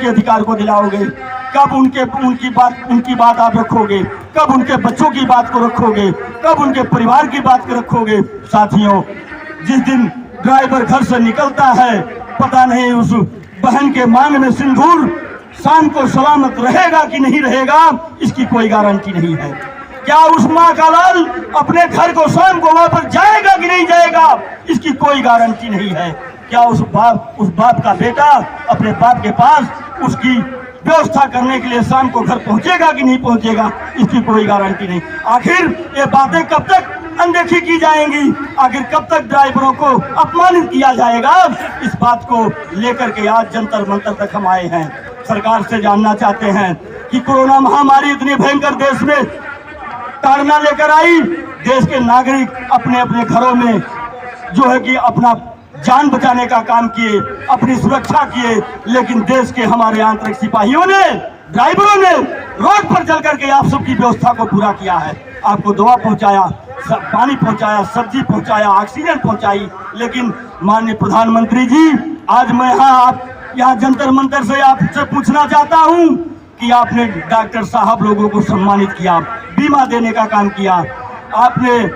के अधिकार को दिलाओगे? कब उनकी बात आप रखोगे? कब उनके बच्चों की बात को रखोगे? कब उनके परिवार की बात को रखोगे? साथियों, जिस दिन ड्राइवर घर से निकलता है, पता नहीं उस बहन के मांग में सिंदूर शाम को सलामत रहेगा कि नहीं रहेगा, इसकी कोई गारंटी नहीं है। क्या उस माँ का लाल अपने घर को शाम को वापस जाएगा कि नहीं जाएगा, इसकी कोई गारंटी नहीं है। क्या उस बाप का बेटा अपने बाप के पास उसकी व्यवस्था करने के लिए शाम को घर पहुंचेगा कि नहीं पहुंचेगा, इसकी कोई गारंटी नहीं। आखिर ये बातें कब तक अनदेखी की जाएंगी? आखिर कब तक ड्राइवरों को अपमानित किया जाएगा? इस बात को लेकर के आज जंतर मंतर तक हम आए हैं। सरकार से जानना चाहते हैं कि कोरोना महामारी इतनी भयंकर देश में ताड़ना लेकर आई, देश के नागरिक अपने अपने घरों में जो है कि अपना जान बचाने का काम किए, अपनी सुरक्षा किए, लेकिन देश के हमारे आंतरिक सिपाहियों ने, ड्राइवरों ने रोड पर चल करके आप सबकी व्यवस्था को पूरा किया है। आपको दवा पहुंचाया, पानी पहुंचाया, सब्जी पहुंचाया, ऑक्सीजन पहुंचाई। लेकिन माननीय प्रधानमंत्री जी, आज मैं यहाँ जंतर मंतर से आपसे पूछना चाहता हूँ कि आपने डॉक्टर साहब लोगों को सम्मानित किया, बीमा देने का काम किया, आपने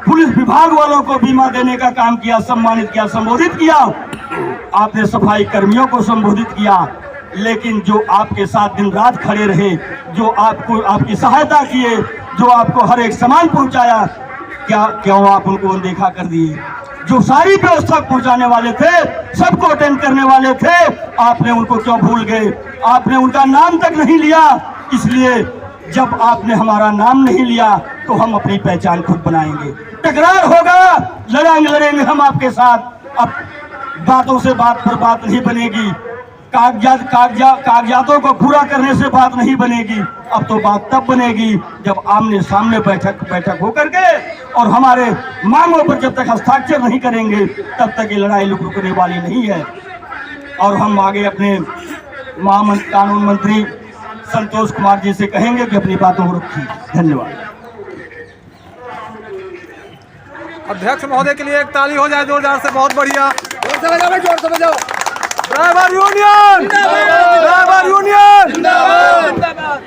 पुलिस विभाग वालों को बीमा देने का काम किया, सम्मानित किया, संबोधित किया, आपने सफाई कर्मियों को संबोधित किया, लेकिन जो आपके साथ दिन रात खड़े रहे, जो आपको आपकी सहायता किए, जो आपको हर एक सामान पहुंचाया, क्यों आप उनको अनदेखा कर दिए? जो सारी व्यवस्था पहुंचाने वाले थे, सबको अटेंड करने वाले थे, आपने उनको क्यों भूल गए? आपने उनका नाम तक नहीं लिया। इसलिए जब आपने हमारा नाम नहीं लिया तो हम अपनी पहचान खुद बनाएंगे। टकरार होगा, लड़ेंगे हम आपके साथ। अब बातों से बात पर बात नहीं बनेगी, कागजातों को पूरा करने से बात नहीं बनेगी। अब तो बात तब बनेगी जब आमने सामने बैठक होकर के, और हमारे मांगों पर जब तक हस्ताक्षर नहीं करेंगे तब तक ये लड़ाई रुकने वाली नहीं है। और हम आगे अपने कानून मंत्री संतोष कुमार जी से कहेंगे कि अपनी बातों को रखिए। धन्यवाद। अध्यक्ष महोदय के लिए एक ताली हो जाए जोरदार से। बहुत बढ़िया, जोर से बजाओ, जोर से बजाओ। ड्राइवर यूनियन, ड्राइवर यूनियन जिंदाबाद।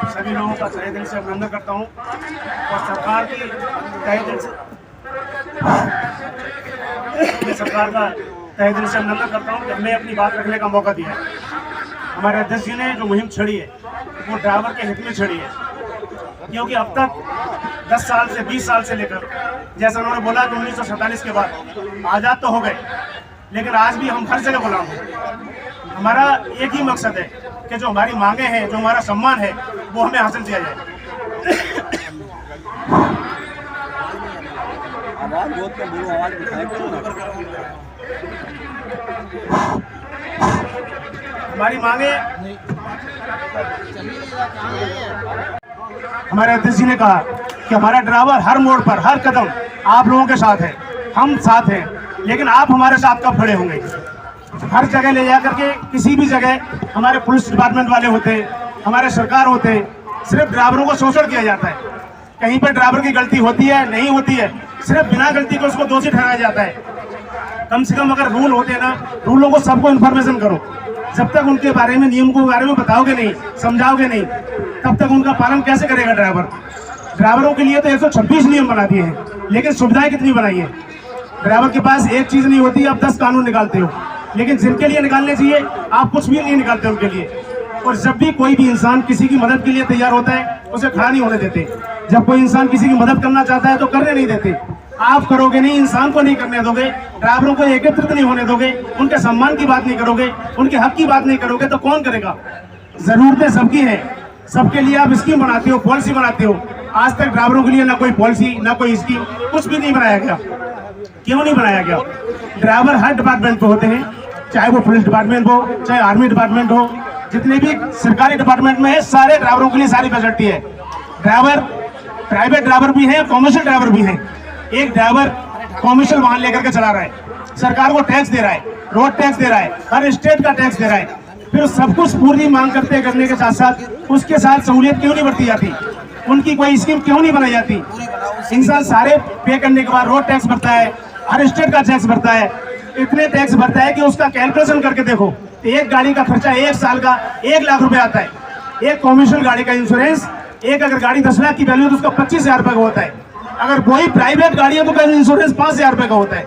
सभी लोगों का तहे दिल से अभिनंदन करता हूं और सरकार की तहे दिल से अभिनंदन करता हूं कि हमने अपनी बात रखने का मौका दिया है। हमारे अध्यक्ष जी ने जो मुहिम छेड़ी है वो ड्राइवर के हित में छेड़ी है, क्योंकि अब तक 10 साल से 20 साल से लेकर, जैसा उन्होंने बोला कि 1947 के बाद आज़ाद तो हो गए, लेकिन आज भी हम हर जगह गुलाम हैं। हमारा एक ही मकसद है कि जो हमारी मांगे हैं, जो हमारा सम्मान है, वो हमें हासिल किया जाए। हमारी मांगे, हमारे अध्यक्ष जी ने कहा कि हमारा ड्राइवर हर मोड़ पर, हर कदम आप लोगों के साथ है, हम साथ हैं, लेकिन आप हमारे साथ कब खड़े होंगे? हर जगह ले जा करके, किसी भी जगह हमारे पुलिस डिपार्टमेंट वाले होते, हमारे सरकार होते, सिर्फ ड्राइवरों को शोषण किया जाता है। कहीं पर ड्राइवर की गलती होती है, नहीं होती है, सिर्फ बिना गलती को उसको दोषी ठहराया जाता है। कम से कम अगर रूल होते ना, रूलों को सबको इन्फॉर्मेशन करो। जब तक उनके बारे में, नियम के बारे में बताओगे नहीं, समझाओगे नहीं, तब तक उनका पालन कैसे करेगा ड्राइवर? ड्राइवरों के लिए तो 126 नियम बना दिए हैं, लेकिन सुविधाएं कितनी बनाई है? ड्राइवर के पास एक चीज नहीं होती, आप 10 कानून निकालते हो, लेकिन जिनके लिए निकालने चाहिए आप कुछ भी नहीं निकालते उनके लिए। और जब भी कोई भी इंसान किसी की मदद के लिए तैयार होता है, उसे खड़ा नहीं होने देते। जब कोई इंसान किसी की मदद करना चाहता है तो करने नहीं देते। आप करोगे नहीं, इंसान को नहीं करने दोगे, ड्राइवरों को एकत्रित नहीं होने दोगे, उनके सम्मान की बात नहीं करोगे, उनके हक की बात नहीं करोगे, तो कौन करेगा? जरूरतें सबकी हैं, सबके लिए आप स्कीम बनाते हो, पॉलिसी बनाते हो। आज तक ड्राइवरों के लिए ना कोई पॉलिसी, ना कोई स्कीम, कुछ भी नहीं बनाया गया। क्यों नहीं बनाया गया? ड्राइवर हर डिपार्टमेंट पे होते हैं, चाहे वो पुलिस डिपार्टमेंट हो, चाहे आर्मी डिपार्टमेंट हो, जितने भी सरकारी डिपार्टमेंट में है, सारे ड्राइवरों के लिए सारी फैसिलिटी है। ड्राइवर प्राइवेट ड्राइवर भी है, कॉमर्शियल ड्राइवर भी है। एक ड्राइवर कॉमर्शियल वाहन लेकर के चला रहा है, सरकार को टैक्स दे रहा है, रोड टैक्स दे रहा है, हर स्टेट का टैक्स दे रहा है, फिर सब कुछ पूरी मांग करने के साथ साथ उसके साथ सहूलियत क्यों नहीं बढ़ती जाती? उनकी कोई स्कीम क्यों नहीं बनाई जाती? इंसान सारे पे करने के बाद रोड टैक्स भरता है, हर स्टेट का टैक्स भरता है, इतने टैक्स भरता है कि उसका कैलकुलेशन करके देखो, एक गाड़ी का खर्चा एक साल का 1 लाख रुपए आता है। एक कॉमर्शियल गाड़ी का इंश्योरेंस, एक अगर गाड़ी 10 लाख की वैल्यू तो उसका 25,000 रुपए का होता है। अगर वही प्राइवेट गाड़ी है तो इंश्योरेंस 5,000 रुपए का होता है।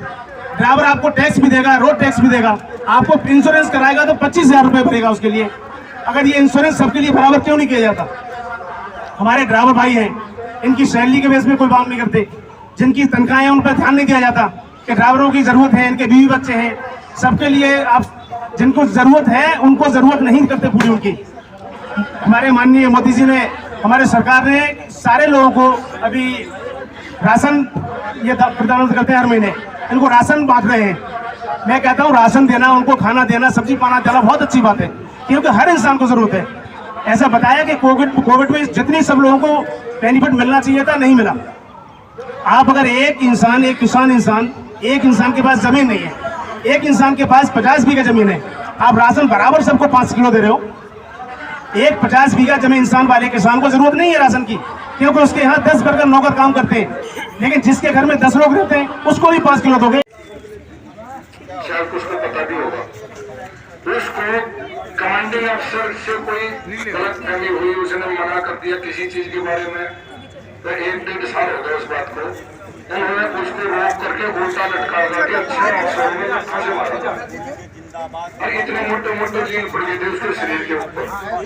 ड्राइवर आपको टैक्स भी देगा, रोड टैक्स भी देगा, आपको इंश्योरेंस कराएगा तो 25,000 रुपए भरेगा उसके लिए। अगर ये इंश्योरेंस सबके लिए बराबर क्यों नहीं किया जाता? हमारे ड्राइवर भाई हैं, इनकी सैलरी के बेस में कोई बात नहीं करते, जिनकी तनख्वाहें हैं उन पर ध्यान नहीं दिया जाता कि ड्राइवरों की जरूरत है, इनके बीवी बच्चे हैं, सबके लिए आप जिनको जरूरत है उनको जरूरत नहीं करते पूरी उनकी। हमारे माननीय मोदी जी ने, हमारे सरकार ने सारे लोगों को अभी राशन ये प्रदान करते हैं, हर महीने इनको राशन बांट रहे हैं। मैं कहता हूँ राशन देना, उनको खाना देना, सब्जी पाना देना बहुत अच्छी बात है, क्योंकि हर इंसान को जरूरत है। ऐसा बताया कि कोविड में जितनी सब लोगों को बेनिफिट मिलना चाहिए था, नहीं मिला। आप अगर एक इंसान, एक किसान इंसान, एक इंसान के पास जमीन नहीं है, एक इंसान के पास 50 बीघा जमीन है, आप राशन बराबर सबको 5 किलो दे रहे हो। एक 50 बीघा जमीन इंसान वाले किसान को जरूरत नहीं है राशन की, क्योंकि उसके यहाँ 10 वर्कर नौकर काम करते हैं, लेकिन जिसके घर में 10 लोग रहते हैं उसको भी 5 किलो दोगे। शायद उसको पता भी होगा, उसको कमांडिंग अफसर से कोई गलतफहमी हुई, उसने मना कर दिया किसी चीज के बारे में, तो 1-1.5 साल हो गए उस बात को। उन्होंने उसको रोक करके उल्टा लटका दिया, अच्छे अफसर ने फांसी मारा, और इतने मोटे मोटे लील पड़ गए थे उसके शरीर के ऊपर।